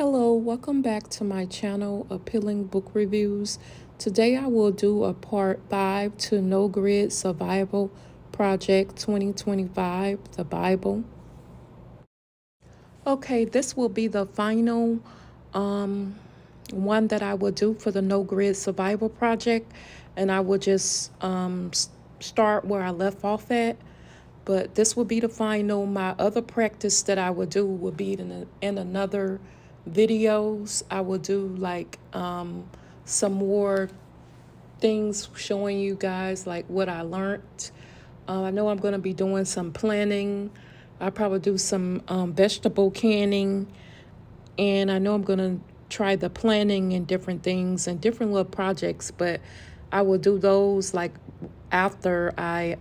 Hello, welcome back to my channel, Appealing Book Reviews. Today I will do a part 5 to No Grid Survival Project 2025, the Bible. Okay, this will be the final one that I will do for the No Grid Survival Project, and I will just start where I left off at. But this will be the final. My other practice that I will do will be in another videos. I will do like some more things showing you guys like what I learned. I know I'm going to be doing some planning. I'll probably do some vegetable canning. And I know I'm going to try the planning and different things and different little projects. But I will do those like after I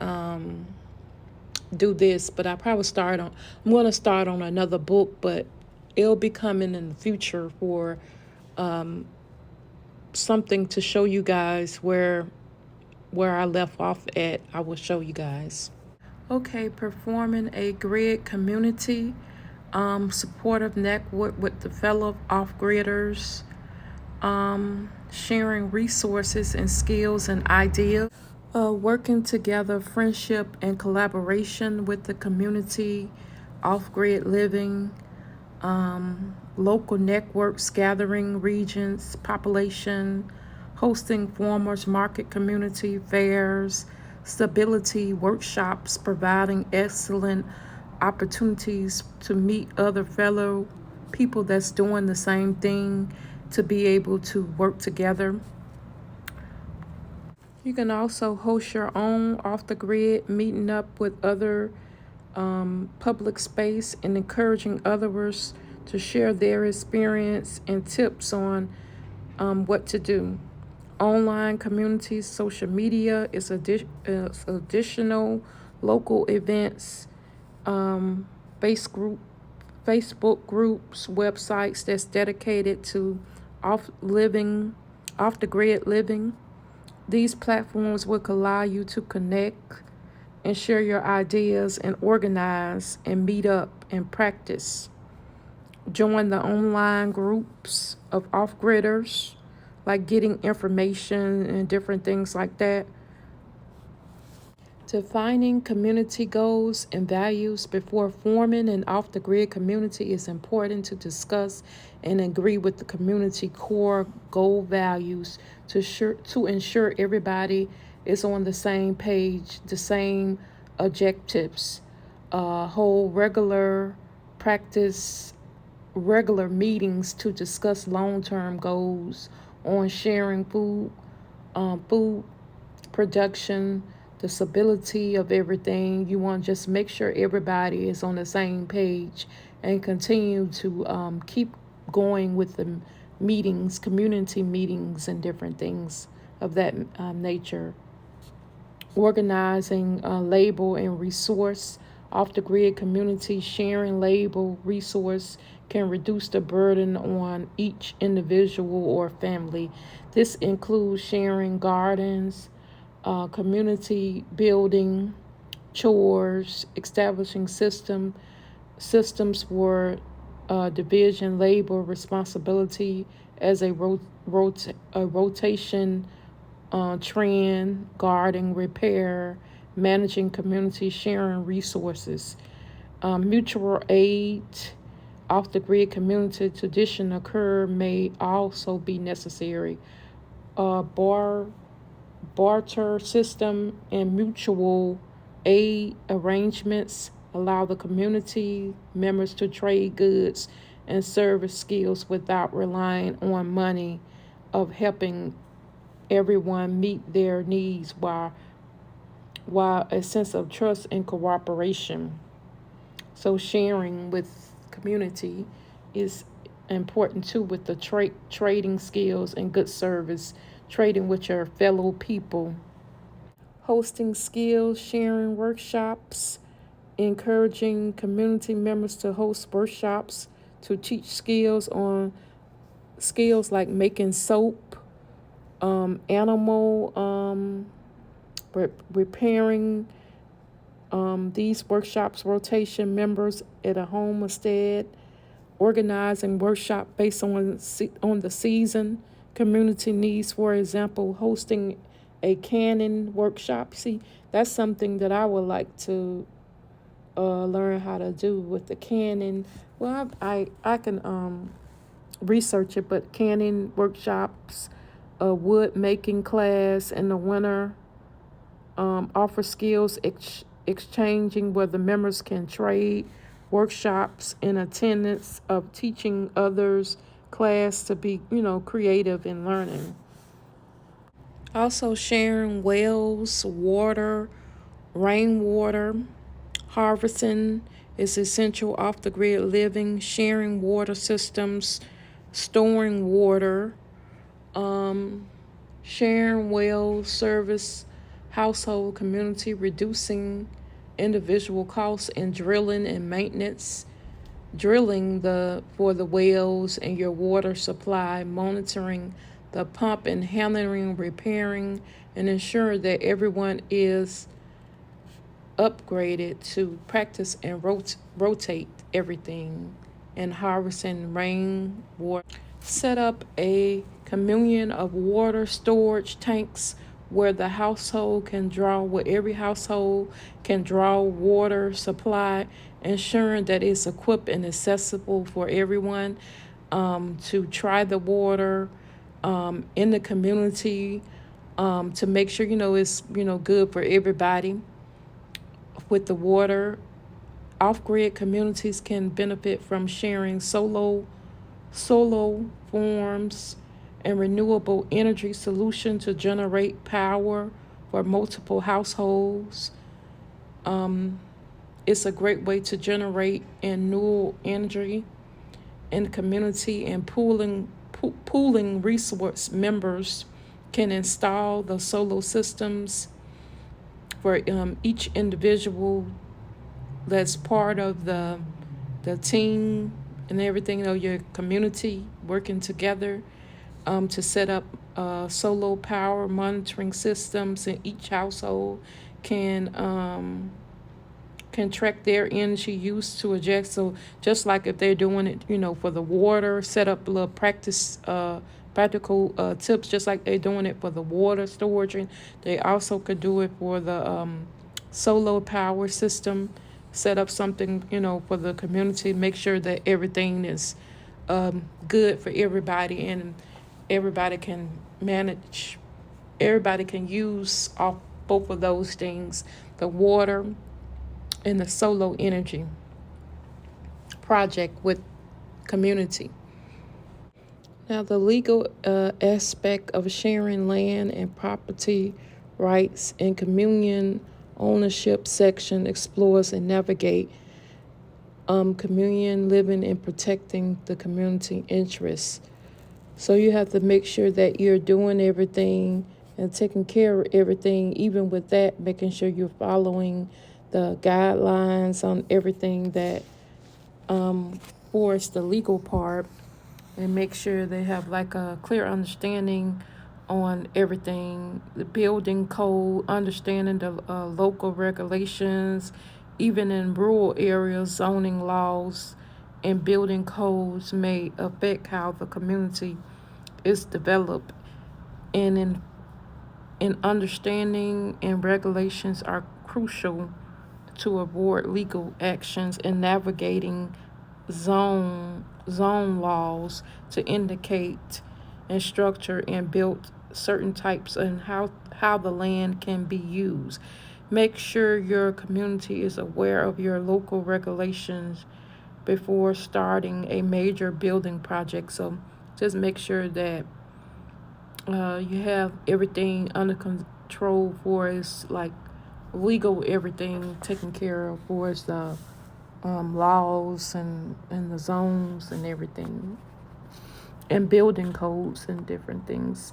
do this. But I probably I'm going to start on another book, but it'll be coming in the future for something to show you guys where I left off at. I will show you guys. Okay, performing a grid community, supportive network with the fellow off-gridders, sharing resources and skills and ideas, working together, friendship and collaboration with the community, off-grid living, local networks, gathering regions, population, hosting farmers market community fairs, stability workshops, providing excellent opportunities to meet other fellow people that's doing the same thing, to be able to work together. You can also host your own off the grid, meeting up with other public space and encouraging others to share their experience and tips on what to do. Online communities, social media is additional local events, Facebook groups, websites that's dedicated to off the grid living. These platforms will allow you to connect and share your ideas and organize and meet up and practice. Join the online groups of off-gridders, like getting information and different things like that. Defining community goals and values before forming an off-the-grid community is important to discuss and agree with the community core goal values to ensure everybody is on the same page, the same objectives. Hold regular meetings to discuss long-term goals on sharing food production, the stability of everything. You want to just make sure everybody is on the same page and continue to keep going with the meetings, community meetings, and different things of that nature. Organizing label and resource. Off the grid community sharing label resource can reduce the burden on each individual or family. This includes sharing gardens, community building, chores, establishing systems for division, labor, responsibility as a rotation trend, guarding, repair, managing community, sharing resources. Mutual aid, off the grid community tradition occur may also be necessary. Barter system and mutual aid arrangements allow the community members to trade goods and service skills without relying on money, of helping everyone meet their needs while a sense of trust and cooperation. So sharing with community is important too, with the trading skills and good service, trading with your fellow people. Hosting skills sharing workshops, encouraging community members to host workshops to teach skills like making soap, animal repairing. These workshops rotation members at a homestead, organizing workshop based on the season, community needs. For example, hosting a canning workshop. See, that's something that I would like to learn how to do with the canning. Well, I can research it, but canning workshops, a wood making class in the winter, offer skills exchanging where the members can trade, workshops in attendance of teaching others, class to be, creative in learning. Also sharing wells, water, rainwater, harvesting is essential off the grid living, sharing water systems, storing water, um, sharing well service, household community, reducing individual costs and drilling and maintenance, drilling the for the wells and your water supply, monitoring the pump and handling, repairing, and ensuring that everyone is upgraded to practice and rotate everything and harvesting rainwater. Set up a communion of water storage tanks where every household can draw water supply, ensuring that it's equipped and accessible for everyone to try the water in the community, to make sure it's good for everybody. With the water, off-grid communities can benefit from sharing solar farms and renewable energy solution to generate power for multiple households. It's a great way to generate renewable energy in the community, and pooling resource members can install the solar systems for each individual that's part of the team and everything, your community working together to set up solar power monitoring systems, and each household can track their energy use to adjust. So just like if they're doing it, for the water, set up little practical tips, just like they're doing it for the water storage, and they also could do it for the solar power system. Set up something, for the community, make sure that everything is good for everybody, and everybody can manage, everybody can use off both of those things, the water and the solar energy project with community. Now, the legal aspect of sharing land and property rights and communion ownership section explores and navigate communion living and protecting the community interests. So you have to make sure that you're doing everything and taking care of everything, even with that, making sure you're following the guidelines on everything that for the legal part, and make sure they have like a clear understanding on everything, the building code, understanding the local regulations, even in rural areas, zoning laws and building codes may affect how the community is developed. And in understanding and regulations are crucial to avoid legal actions and navigating zone laws to indicate and structure and build certain types and how the land can be used. Make sure your community is aware of your local regulations before starting a major building project. So just make sure that you have everything under control for is like legal, everything taken care of for is the laws and the zones and everything, and building codes and different things.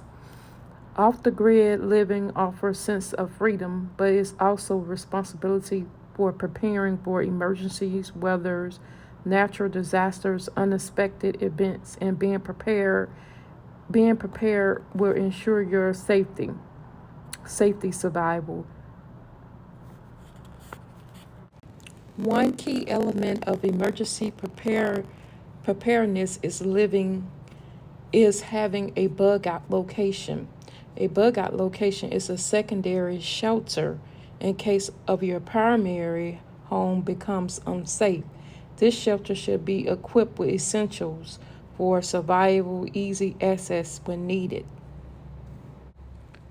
Off the grid living offers sense of freedom, but it's also responsibility for preparing for emergencies, weathers, natural disasters, unexpected events, and being prepared. Being prepared will ensure your safety survival. One key element of emergency preparedness is having a bug out location. A bug out location is a secondary shelter in case of your primary home becomes unsafe. This shelter should be equipped with essentials for survival, easy access when needed.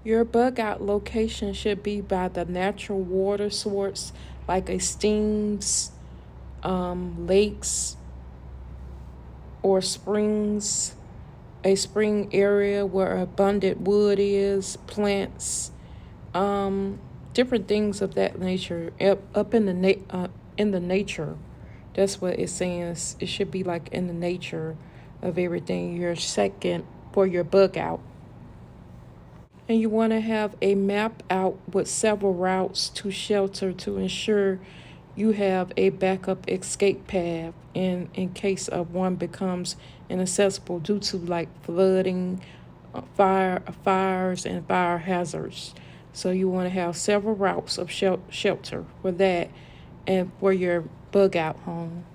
Your bug out location should be by the natural water source like a streams, lakes, or springs, a spring area where abundant wood is, plants, um, different things of that nature. Up in the in the nature, that's what it's saying. It should be like in the nature of everything. Your second for your bug out. And you want to have a map out with several routes to shelter to ensure you have a backup escape path in case of one becomes inaccessible due to like flooding, fires, and fire hazards. So you want to have several routes of shelter for that and for your bug out home.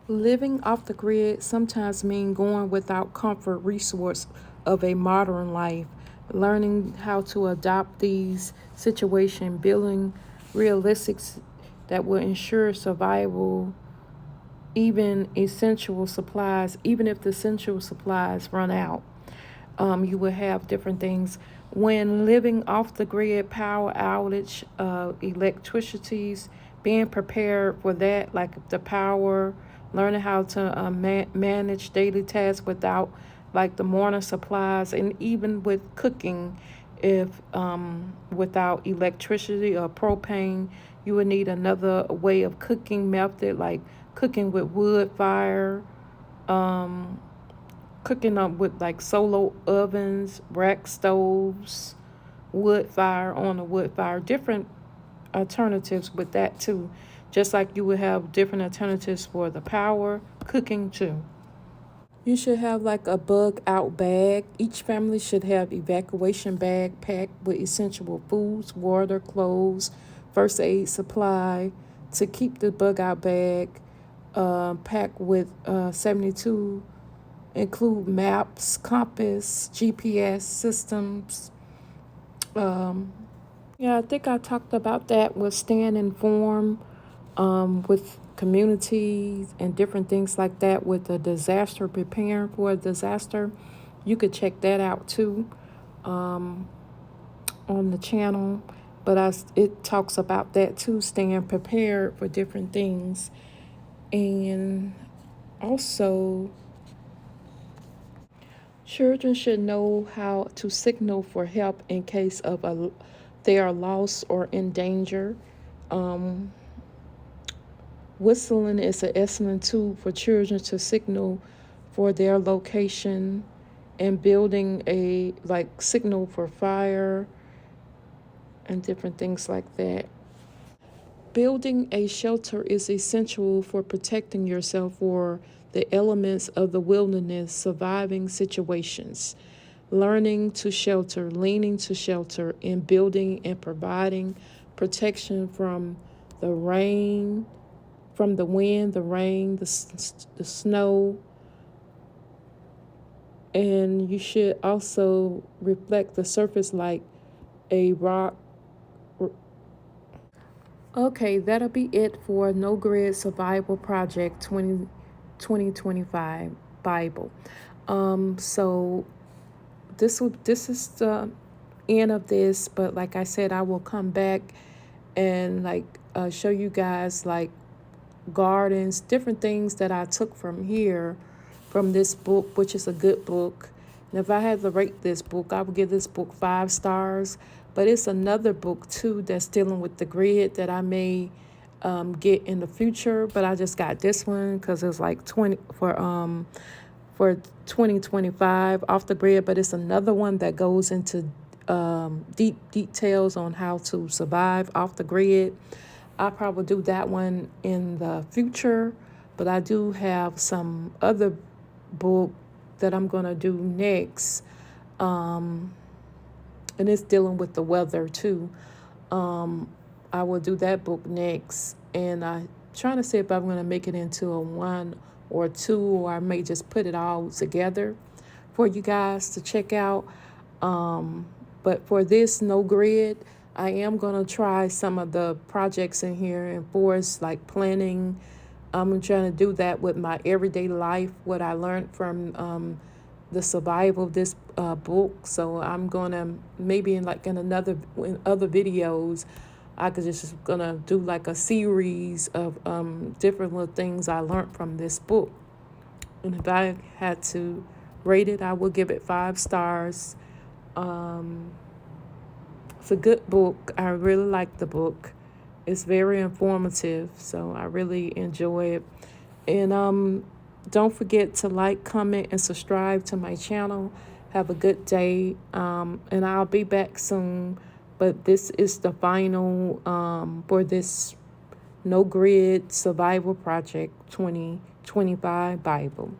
Living off the grid sometimes means going without comfort resource of a modern life, learning how to adopt these situations, building realistics that will ensure survival, even if the essential supplies run out. You will have different things. When living off the grid, power outage, electricities, being prepared for that, like the power, learning how to manage daily tasks without like the morning supplies, and even with cooking, if without electricity or propane, you would need another way of cooking method, like cooking with wood fire, um, cooking up with like solo ovens, rack stoves, wood fire on a wood fire, different alternatives with that too. Just like you would have different alternatives for the power, cooking too. You should have like a bug out bag. Each family should have evacuation bag packed with essential foods, water, clothes, first aid supply to keep the bug out bag packed with 72 include maps, compass, GPS systems. Um, yeah, I think I talked about that with staying informed with communities and different things like that with the disaster, preparing for a disaster. You could check that out too um, on the channel. But it talks about that too, staying prepared for different things. And also, children should know how to signal for help in case of they are lost or in danger. Um, Whistling is an excellent tool for children to signal for their location, and building a like signal for fire and different things like that. Building a shelter is essential for protecting yourself for the elements of the wilderness surviving situations. Learning to shelter, leaning to shelter, and building and providing protection from the rain, from the wind, the rain, the snow. And you should also reflect the surface like a rock. Okay, that'll be it for No Grid Survival Project 2025 Bible. So this is the end of this, but like I said, I will come back and like show you guys like gardens, different things that I took from here, from this book, which is a good book. And if I had to rate this book, I would give this book 5 stars. But it's another book too that's dealing with the grid that I may get in the future. But I just got this one because it's like 20 for 2025 off the grid. But it's another one that goes into deep details on how to survive off the grid. I'll probably do that one in the future, but I do have some other book that I'm going to do next, and it's dealing with the weather too. I will do that book next, and I'm trying to see if I'm going to make it into a or two, or I may just put it all together for you guys to check out. But for this no grid, I am going to try some of the projects in here and force like planning. I'm trying to do that with my everyday life, what I learned from the survival of this book. So I'm going to maybe in other videos, I could just gonna do like a series of different little things I learned from this book. And if I had to rate it, I would give it 5 stars. Um, it's a good book. I really like the book. It's very informative, so I really enjoy it. And don't forget to like, comment, and subscribe to my channel. Have a good day, and I'll be back soon. But this is the final for this No Grid Survival Project 2025 Bible.